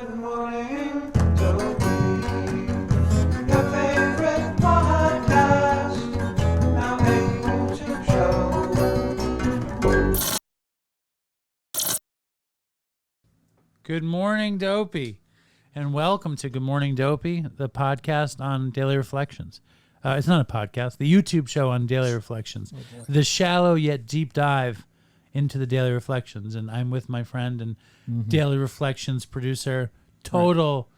Good morning, Dopey. Your favorite podcast. Now a YouTube show. Good morning, Dopey, and welcome to Good Morning, Dopey, the podcast on daily reflections. It's not a podcast, the YouTube show on daily reflections. The shallow yet deep dive into the daily reflections. And I'm with my friend and daily reflections producer, total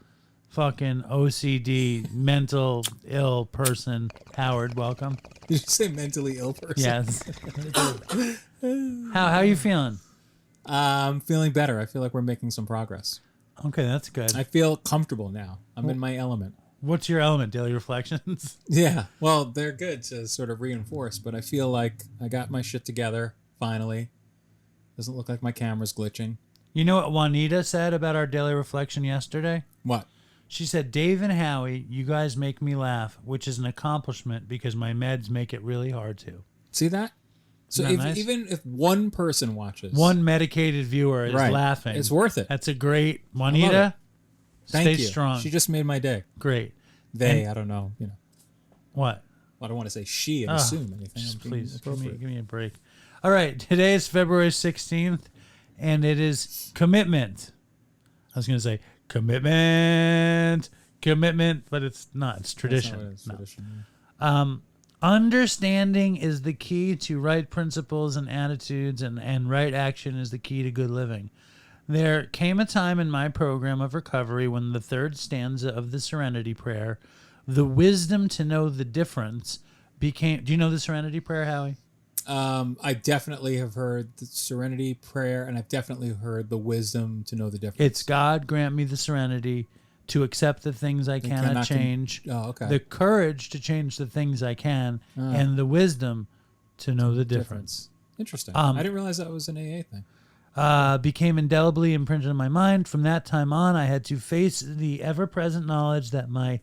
fucking OCD, mental ill person, Howard. Welcome. Did you say mentally ill person? Yes. How are you feeling? I'm feeling better. I feel like we're making some progress. Okay, that's good. I feel comfortable now. I'm in my element. What's your element? Daily reflections? Yeah. Well, they're good to sort of reinforce, but I feel like I got my shit together finally. Doesn't look like my camera's glitching. You know what Juanita said about our daily reflection yesterday? What? She said, Dave and Howie, you guys make me laugh, which is an accomplishment because my meds make it really hard to. See that? So Isn't that nice? Even if one person watches. One medicated viewer is laughing. It's worth it. That's a great... Juanita, Thank stay you. strong. She just made my day. Great. I don't know. What? I don't want to say she and assume anything. Just I'm being please, give appropriate. me a break. All right, today is February 16th, and it is commitment. I was going to say commitment, but it's not. It's tradition. That's not what it is, tradition. Understanding is the key to right principles and attitudes, and right action is the key to good living. There came a time in my program of recovery when the third stanza of the Serenity Prayer, the wisdom to know the difference, became... Do you know the Serenity Prayer, Howie? I definitely have heard the Serenity Prayer, and I've definitely heard the wisdom to know the difference. It's God grant me the serenity to accept the things I cannot change, the courage to change the things I can, and the wisdom to know the difference. Interesting. I didn't realize that was an AA thing. Became indelibly imprinted in my mind. From that time on, I had to face the ever-present knowledge that my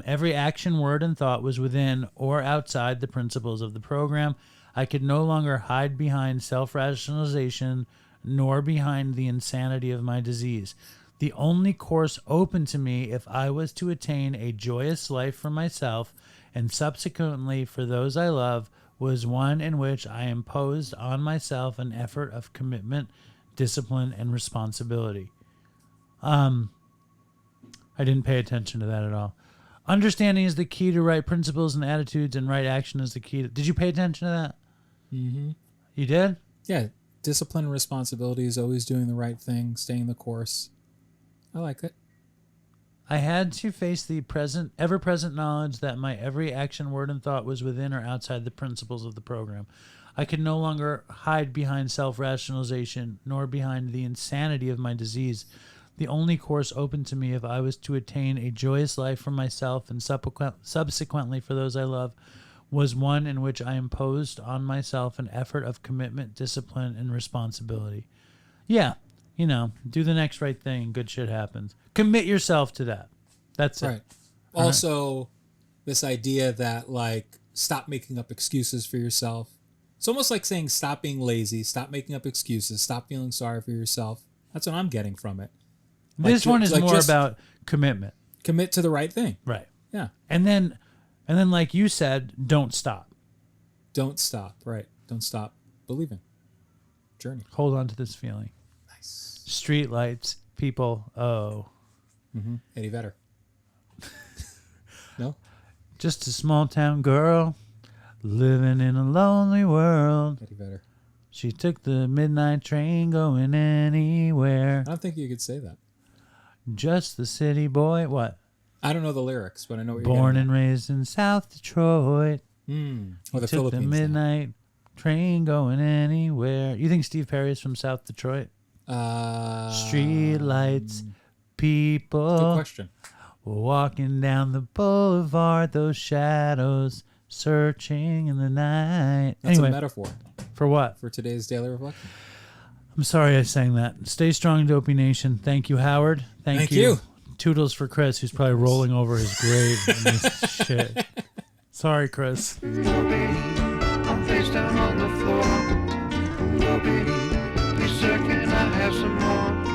every action, word, and thought was within or outside the principles of the program. I could no longer hide behind self-rationalization nor behind the insanity of my disease. The only course open to me if I was to attain a joyous life for myself and subsequently for those I love was one in which I imposed on myself an effort of commitment, discipline, and responsibility. I didn't pay attention to that at all. Understanding is the key to right principles and attitudes, and right action is the key to... Did you pay attention to that? Mm-hmm. You did? Yeah. Discipline and responsibility is always doing the right thing, staying the course. I like it. I had to face the ever-present knowledge that my every action, word, and thought was within or outside the principles of the program. I could no longer hide behind self-rationalization nor behind the insanity of my disease. The only course open to me if I was to attain a joyous life for myself and subsequently for those I love was one in which I imposed on myself an effort of commitment, discipline, and responsibility. Yeah, do the next right thing and good shit happens. Commit yourself to that. That's it. Right. Also, this idea that, stop making up excuses for yourself. It's almost like saying stop being lazy, stop making up excuses, stop feeling sorry for yourself. That's what I'm getting from it. This one is more about commitment. Commit to the right thing. Right. Yeah. And then like you said, don't stop. Don't stop. Right. Don't stop believing. Journey. Hold on to this feeling. Nice. Street lights, people, Mm-hmm. Eddie Vedder. No? Just a small town girl living in a lonely world. Eddie Vedder. She took the midnight train going anywhere. I don't think you could say that. Just the city boy. What? I don't know the lyrics, but I know what you're Born getting and raised in South Detroit. Or the Took Philippines. the midnight train going anywhere. You think Steve Perry is from South Detroit? Street lights, people. Good question. Walking down the boulevard, those shadows searching in the night. That's anyway, a metaphor. For what? For today's daily reflection. I'm sorry I sang that. Stay strong, Dopey Nation. Thank you, Howard. Thank you. Toodles for Chris, who's probably rolling over his grave in this shit. Sorry, Chris. Dopey, I'm face down on the floor. Dopey, please sir, can I have some more?